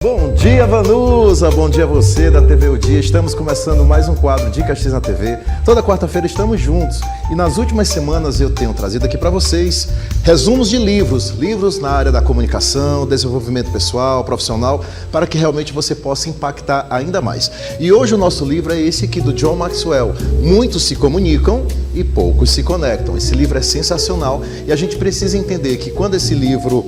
Bom dia, Vanusa! Bom dia a você da TV O Dia. Estamos começando mais um quadro Dicas X na TV. Toda quarta-feira estamos juntos e nas últimas semanas eu tenho trazido aqui para vocês resumos de livros na área da comunicação, desenvolvimento pessoal, profissional, para que realmente você possa impactar ainda mais. E hoje o nosso livro é esse aqui do John Maxwell. Muitos se comunicam e poucos se conectam. Esse livro é sensacional e a gente precisa entender que quando esse livro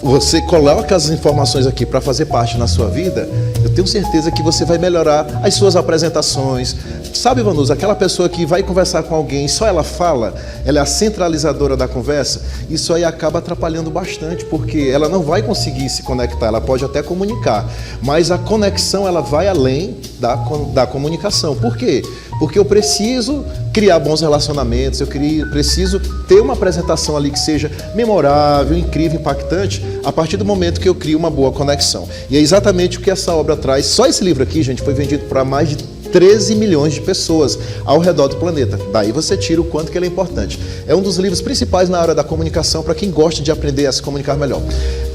você coloca as informações aqui para fazer parte na sua vida, eu tenho certeza que você vai melhorar as suas apresentações. Sabe, Vanusa, aquela pessoa que vai conversar com alguém, só ela fala, ela é a centralizadora da conversa, isso aí acaba atrapalhando bastante, porque ela não vai conseguir se conectar, ela pode até comunicar, mas a conexão ela vai além da comunicação. Por quê? Porque eu preciso criar bons relacionamentos, eu preciso ter uma apresentação ali que seja memorável, incrível, impactante, a partir do momento que eu crio uma boa conexão. E é exatamente o que essa obra traz. Só esse livro aqui, gente, foi vendido para mais de 13 milhões de pessoas ao redor do planeta. Daí você tira o quanto que ele é importante. É um dos livros principais na área da comunicação para quem gosta de aprender a se comunicar melhor.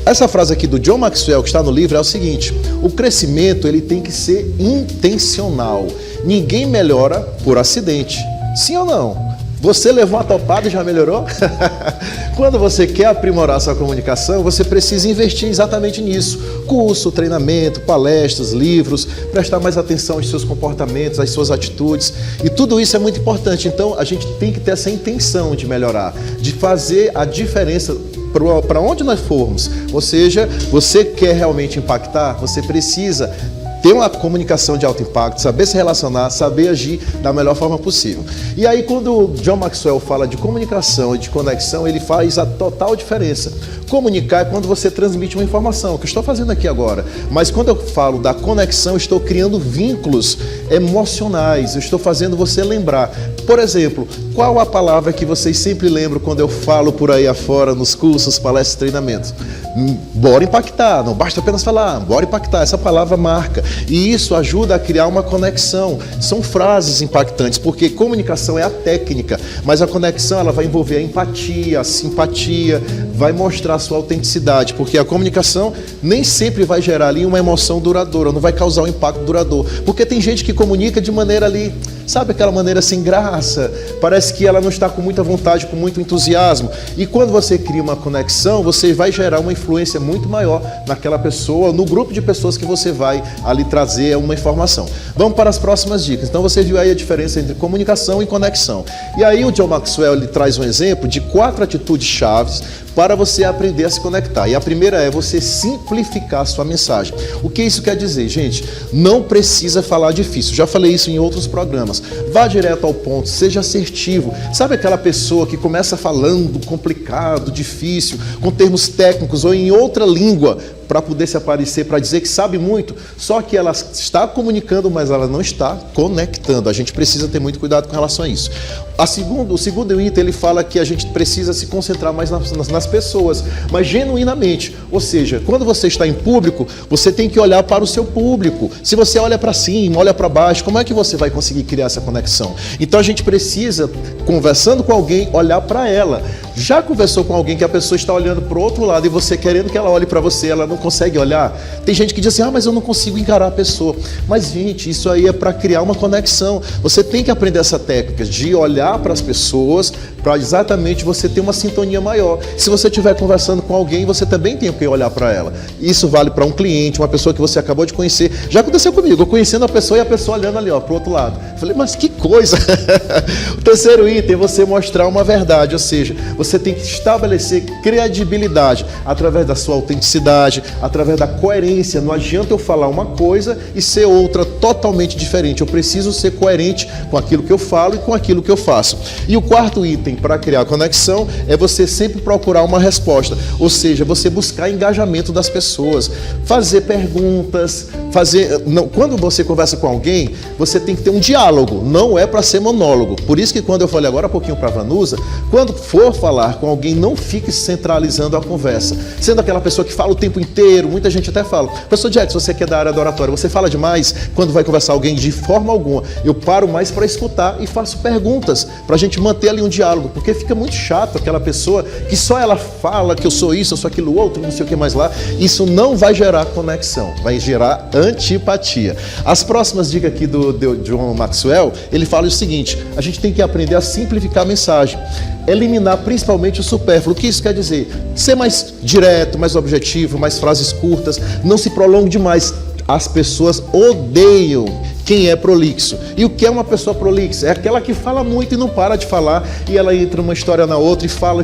Essa frase aqui do John Maxwell que está no livro é o seguinte: o crescimento ele tem que ser intencional. Ninguém melhora por acidente. Sim ou não? Você levou uma topada e já melhorou? Quando você quer aprimorar sua comunicação, você precisa investir exatamente nisso. Curso, treinamento, palestras, livros, prestar mais atenção aos seus comportamentos, às suas atitudes. E tudo isso é muito importante. Então, a gente tem que ter essa intenção de melhorar, de fazer a diferença para onde nós formos. Ou seja, você quer realmente impactar, você precisa ter uma comunicação de alto impacto, saber se relacionar, saber agir da melhor forma possível. E aí, quando o John Maxwell fala de comunicação e de conexão, ele faz a total diferença. Comunicar é quando você transmite uma informação, que eu estou fazendo aqui agora. Mas quando eu falo da conexão, eu estou criando vínculos emocionais, eu estou fazendo você lembrar. Por exemplo, qual a palavra que vocês sempre lembram quando eu falo por aí afora, nos cursos, palestras, treinamentos? Bora impactar, não basta apenas falar, bora impactar, essa palavra marca. E isso ajuda a criar uma conexão. São frases impactantes, porque comunicação é a técnica, mas a conexão ela vai envolver a empatia, a simpatia, vai mostrar a sua autenticidade, porque a comunicação nem sempre vai gerar ali uma emoção duradoura, não vai causar um impacto duradouro, porque tem gente que comunica de maneira ali, sabe, aquela maneira sem graça, parece que ela não está com muita vontade, com muito entusiasmo. E quando você cria uma conexão, você vai gerar uma influência muito maior naquela pessoa, no grupo de pessoas que você vai ali trazer uma informação. Vamos para as próximas dicas. Então você viu aí a diferença entre comunicação e conexão. E aí o John Maxwell ele traz um exemplo de 4 atitudes chaves para você aprender a se conectar. E a primeira é você simplificar a sua mensagem. O que isso quer dizer, gente? Não precisa falar difícil. Já falei isso em outros programas. Vá direto ao ponto, seja assertivo. Sabe aquela pessoa que começa falando complicado, difícil, com termos técnicos ou em outra língua, para poder se aparecer, para dizer que sabe muito, só que ela está comunicando, mas ela não está conectando. A gente precisa ter muito cuidado com relação a isso. O segundo item, ele fala que a gente precisa se concentrar mais nas pessoas, mas genuinamente. Ou seja, quando você está em público, você tem que olhar para o seu público. Se você olha para cima, olha para baixo, como é que você vai conseguir criar essa conexão? Então a gente precisa, conversando com alguém, olhar para ela. Já conversou com alguém que a pessoa está olhando para o outro lado e você querendo que ela olhe para você, ela não consegue olhar? Tem gente que diz assim, mas eu não consigo encarar a pessoa. Mas, gente, isso aí é para criar uma conexão. Você tem que aprender essa técnica de olhar para as pessoas, para exatamente você ter uma sintonia maior. Se você estiver conversando com alguém, você também tem que olhar para ela. Isso vale para um cliente, uma pessoa que você acabou de conhecer. Já aconteceu comigo, eu conhecendo a pessoa e a pessoa olhando ali, para o outro lado. Falei, mas que coisa! O terceiro item é você mostrar uma verdade, ou seja, você tem que estabelecer credibilidade através da sua autenticidade, através da coerência. Não adianta eu falar uma coisa e ser outra totalmente diferente. Eu preciso ser coerente com aquilo que eu falo e com aquilo que eu faço. E o quarto item para criar conexão é você sempre procurar uma resposta, ou seja, você buscar engajamento das pessoas, fazer perguntas, Quando você conversa com alguém, você tem que ter um diálogo, não é para ser monólogo. Por isso que quando eu falei agora há pouquinho para a Vanusa, quando for falar com alguém, não fique centralizando a conversa. Sendo aquela pessoa que fala o tempo inteiro, muita gente até fala, professor Jackson, você que é da área da oratória, você fala demais quando vai conversar com alguém? De forma alguma. Eu paro mais para escutar e faço perguntas, para a gente manter ali um diálogo, porque fica muito chato aquela pessoa que só ela fala que eu sou isso, eu sou aquilo outro, não sei o que mais lá. Isso não vai gerar conexão, vai gerar antipatia. As próximas dicas aqui do John Maxwell, ele fala o seguinte: a gente tem que aprender a simplificar a mensagem, eliminar principalmente o supérfluo. O que isso quer dizer? Ser mais direto, mais objetivo, mais frases curtas, não se prolongue demais. As pessoas odeiam quem é prolixo. E o que é uma pessoa prolixa? É aquela que fala muito e não para de falar, e ela entra uma história na outra e fala,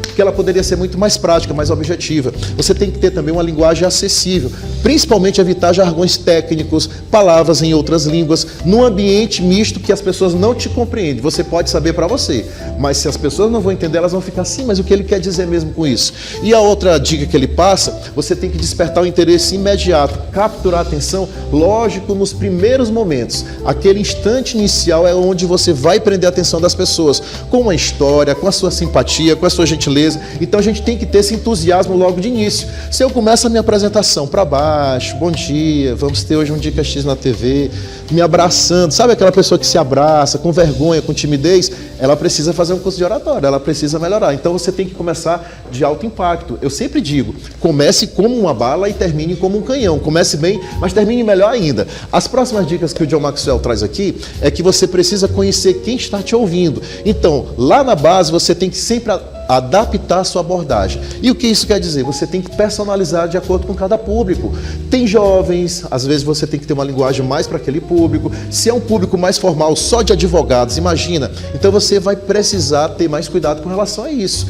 porque ela poderia ser muito mais prática, mais objetiva. Você tem que ter também uma linguagem acessível, principalmente evitar jargões técnicos, palavras em outras línguas, num ambiente misto que as pessoas não te compreendem. Você pode saber para você, mas se as pessoas não vão entender, elas vão ficar assim, mas o que ele quer dizer mesmo com isso? E a outra dica que ele passa, você tem que despertar o interesse imediato, capturar a atenção, lógico, nos primeiros momentos. Aquele instante inicial é onde você vai prender a atenção das pessoas, com uma história, com a sua simpatia, com a sua gentileza. Então a gente tem que ter esse entusiasmo logo de início. Se eu começo a minha apresentação para baixo, bom dia, vamos ter hoje um Dica X na TV, me abraçando, sabe aquela pessoa que se abraça com vergonha, com timidez? Ela precisa fazer um curso de oratória, ela precisa melhorar. Então você tem que começar de alto impacto. Eu sempre digo, comece como uma bala e termine como um canhão. Comece bem, mas termine melhor ainda. As próximas dicas que o John Maxwell traz aqui é que você precisa conhecer quem está te ouvindo. Então, lá na base, você tem que sempre adaptar a sua abordagem. E o que isso quer dizer? Você tem que personalizar de acordo com cada público. Tem jovens, às vezes você tem que ter uma linguagem mais para aquele público. Se é um público mais formal, só de advogados, imagina. Então você vai precisar ter mais cuidado com relação a isso.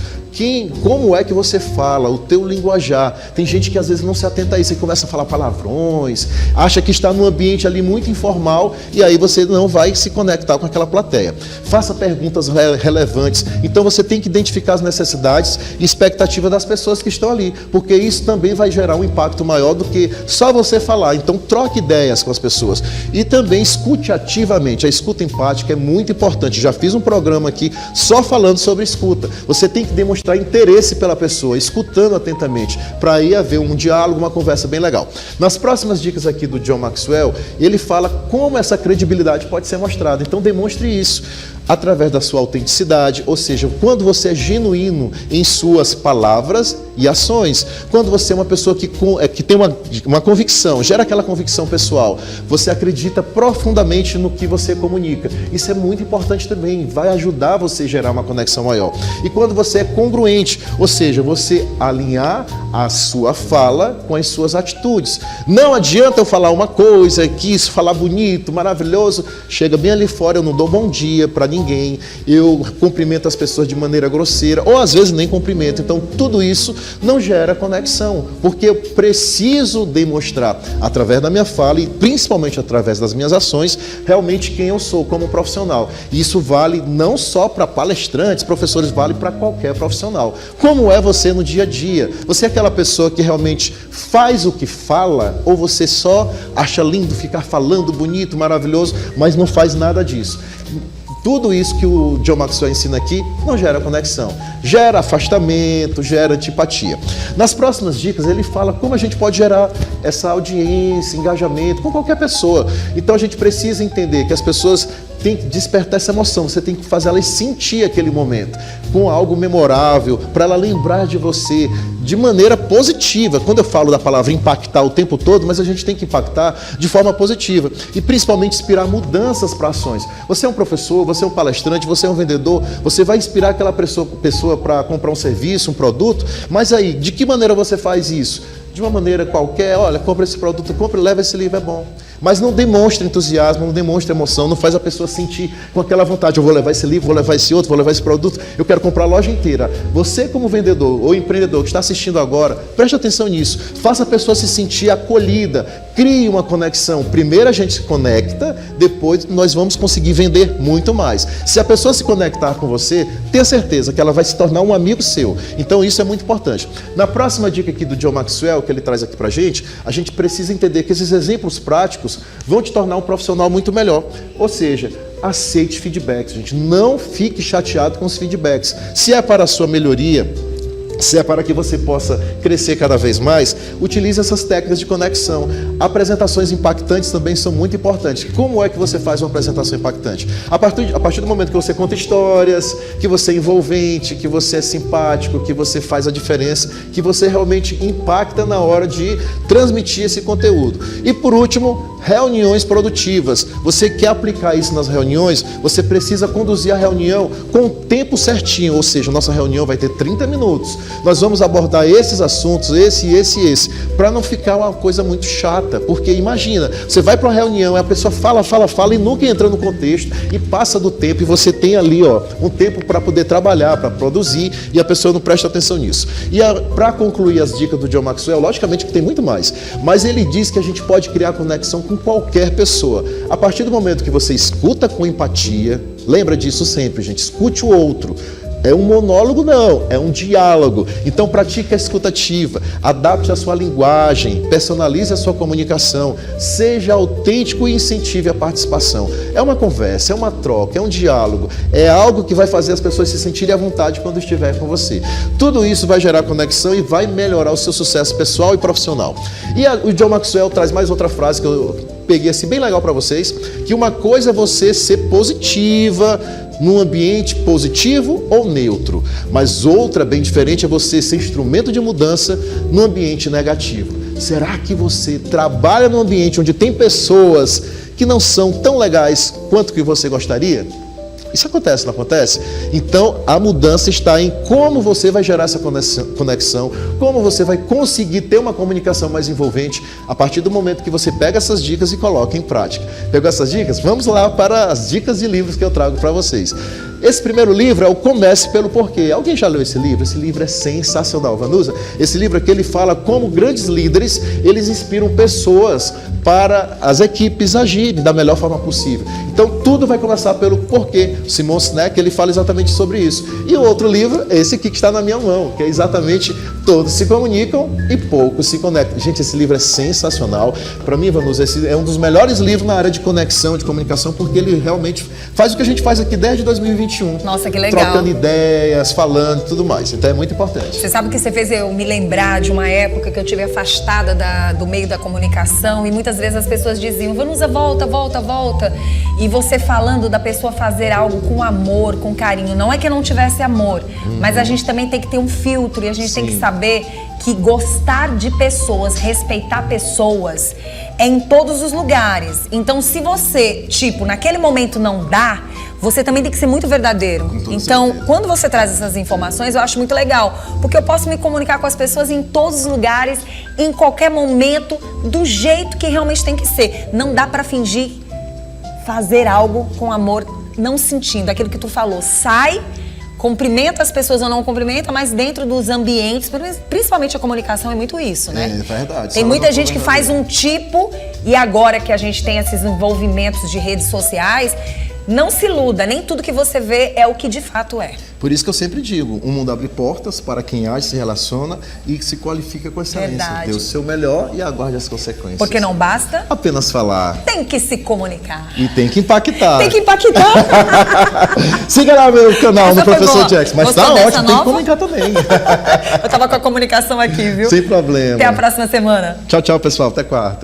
Como é que você fala, o teu linguajar. Tem gente que às vezes não se atenta a isso e começa a falar palavrões, acha que está num ambiente ali muito informal e aí você não vai se conectar com aquela plateia. Faça perguntas relevantes. Então você tem que identificar as necessidades e expectativas das pessoas que estão ali, porque isso também vai gerar um impacto maior do que só você falar. Então troque ideias com as pessoas e também escute ativamente. A escuta empática é muito importante. Já fiz um programa aqui só falando sobre escuta. Você tem que demonstrar interesse pela pessoa, escutando atentamente, para aí haver um diálogo, uma conversa bem legal. Nas próximas dicas aqui do John Maxwell, ele fala como essa credibilidade pode ser mostrada. Então demonstre isso através da sua autenticidade, ou seja, quando você é genuíno em suas palavras e ações, quando você é uma pessoa que tem uma convicção, gera aquela convicção pessoal, você acredita profundamente no que você comunica. Isso é muito importante também, vai ajudar você a gerar uma conexão maior. E quando você é congruente, ou seja, você alinhar a sua fala com as suas atitudes. Não adianta eu falar uma coisa, falar bonito, maravilhoso, chega bem ali fora, eu não dou bom dia para ninguém, eu cumprimento as pessoas de maneira grosseira, ou às vezes nem cumprimento. Então tudo isso não gera conexão, porque eu preciso demonstrar através da minha fala e principalmente através das minhas ações, realmente quem eu sou como profissional. E isso vale não só para palestrantes, professores, vale para qualquer profissional. Como é você no dia a dia? Você é aquela pessoa que realmente faz o que fala, ou você só acha lindo ficar falando bonito, maravilhoso, mas não faz nada disso? Tudo isso que o John Maxwell ensina aqui não gera conexão, gera afastamento, gera antipatia. Nas próximas dicas ele fala como a gente pode gerar essa audiência, engajamento com qualquer pessoa. Então a gente precisa entender que as pessoas têm que despertar essa emoção, você tem que fazer elas sentir aquele momento com algo memorável, para ela lembrar de você de maneira positiva. Quando eu falo da palavra impactar o tempo todo, mas a gente tem que impactar de forma positiva e principalmente inspirar mudanças para ações. Você é um professor, você é um palestrante, você é um vendedor, você vai inspirar aquela pessoa para comprar um serviço, um produto, mas aí, de que maneira você faz isso? De uma maneira qualquer, olha, compra esse produto, compra e leva esse livro, é bom. Mas não demonstra entusiasmo, não demonstra emoção, não faz a pessoa sentir com aquela vontade, eu vou levar esse livro, vou levar esse outro, vou levar esse produto, eu quero comprar a loja inteira. Você como vendedor ou empreendedor que está assistindo agora, preste atenção nisso, faça a pessoa se sentir acolhida, Crie uma conexão. Primeiro a gente se conecta, depois nós vamos conseguir vender muito mais. Se a pessoa se conectar com você, tenha certeza que ela vai se tornar um amigo seu. Então isso é muito importante. Na próxima dica aqui do John Maxwell, que ele traz aqui pra gente, a gente precisa entender que esses exemplos práticos vão te tornar um profissional muito melhor. Ou seja, aceite feedbacks, gente. Não fique chateado com os feedbacks. Se é para a sua melhoria, se é para que você possa crescer cada vez mais, utilize essas técnicas de conexão. Apresentações impactantes também são muito importantes. Como é que você faz uma apresentação impactante? A partir do momento que você conta histórias, que você é envolvente, que você é simpático, que você faz a diferença, que você realmente impacta na hora de transmitir esse conteúdo. E por último, reuniões produtivas. Você quer aplicar isso nas reuniões, você precisa conduzir a reunião com o tempo certinho, ou seja, nossa reunião vai ter 30 minutos. Nós vamos abordar esses assuntos, esse, para não ficar uma coisa muito chata, porque imagina, você vai para uma reunião e a pessoa fala e nunca entra no contexto e passa do tempo e você tem ali um tempo para poder trabalhar, para produzir e a pessoa não presta atenção nisso. E para concluir as dicas do John Maxwell, logicamente que tem muito mais, mas ele diz que a gente pode criar conexão com qualquer pessoa. A partir do momento que você escuta com empatia, lembra disso sempre, gente, escute o outro. É um monólogo? Não, é um diálogo. Então pratique a escutativa, adapte a sua linguagem, personalize a sua comunicação, seja autêntico e incentive a participação. É uma conversa, é uma troca, é um diálogo, é algo que vai fazer as pessoas se sentirem à vontade quando estiver com você. Tudo isso vai gerar conexão e vai melhorar o seu sucesso pessoal e profissional. E o John Maxwell traz mais outra frase que eu peguei assim bem legal para vocês, que uma coisa é você ser positiva num ambiente positivo ou neutro, mas outra bem diferente é você ser instrumento de mudança num ambiente negativo. Será que você trabalha num ambiente onde tem pessoas que não são tão legais quanto que você gostaria? Isso acontece, não acontece? Então, a mudança está em como você vai gerar essa conexão, como você vai conseguir ter uma comunicação mais envolvente a partir do momento que você pega essas dicas e coloca em prática. Pegou essas dicas? Vamos lá para as dicas de livros que eu trago para vocês. Esse primeiro livro é o Comece pelo Porquê. Alguém já leu esse livro? Esse livro é sensacional, Vanusa. Esse livro aqui ele fala como grandes líderes, eles inspiram pessoas para as equipes agirem da melhor forma possível. Então tudo vai começar pelo porquê. Simon Sinek, ele fala exatamente sobre isso. E o outro livro é esse aqui que está na minha mão, que é exatamente Todos se Comunicam e Poucos se Conectam. Gente, esse livro é sensacional. Para mim, Vanusa, esse é um dos melhores livros na área de conexão, de comunicação, porque ele realmente faz o que a gente faz aqui desde 2021. Nossa, que legal. Trocando ideias, falando e tudo mais. Então é muito importante. Você sabe que você fez eu me lembrar de uma época que eu tive afastada do meio da comunicação e muitas vezes as pessoas diziam, Vanusa, volta. E você falando da pessoa fazer algo com amor, com carinho. Não é que eu não tivesse amor, mas a gente também tem que ter um filtro e a gente tem que saber que gostar de pessoas, respeitar pessoas é em todos os lugares. Então, se você, naquele momento não dá, você também tem que ser muito verdadeiro. Então, quando você traz essas informações, eu acho muito legal. Porque eu posso me comunicar com as pessoas em todos os lugares, em qualquer momento, do jeito que realmente tem que ser. Não dá pra fingir fazer algo com amor, não sentindo. Aquilo que tu falou, sai, cumprimenta as pessoas ou não cumprimenta, mas dentro dos ambientes, principalmente a comunicação é muito isso, né? É verdade. Tem muita gente que faz um tipo, e agora que a gente tem esses envolvimentos de redes sociais, não se iluda, nem tudo que você vê é o que de fato é. Por isso que eu sempre digo, o mundo abre portas para quem age, se relaciona e se qualifica com excelência. Verdade. Dê o seu melhor e aguarde as consequências. Porque não basta apenas falar. Tem que se comunicar. E tem que impactar. Tem que impactar. Siga lá meu canal Essa no Professor boa. Jackson. Mas Gostou tá dessa ótimo, nova? tem que comunicar também. Eu tava com a comunicação aqui, viu? Sem problema. Até a próxima semana. Tchau, pessoal. Até quarta.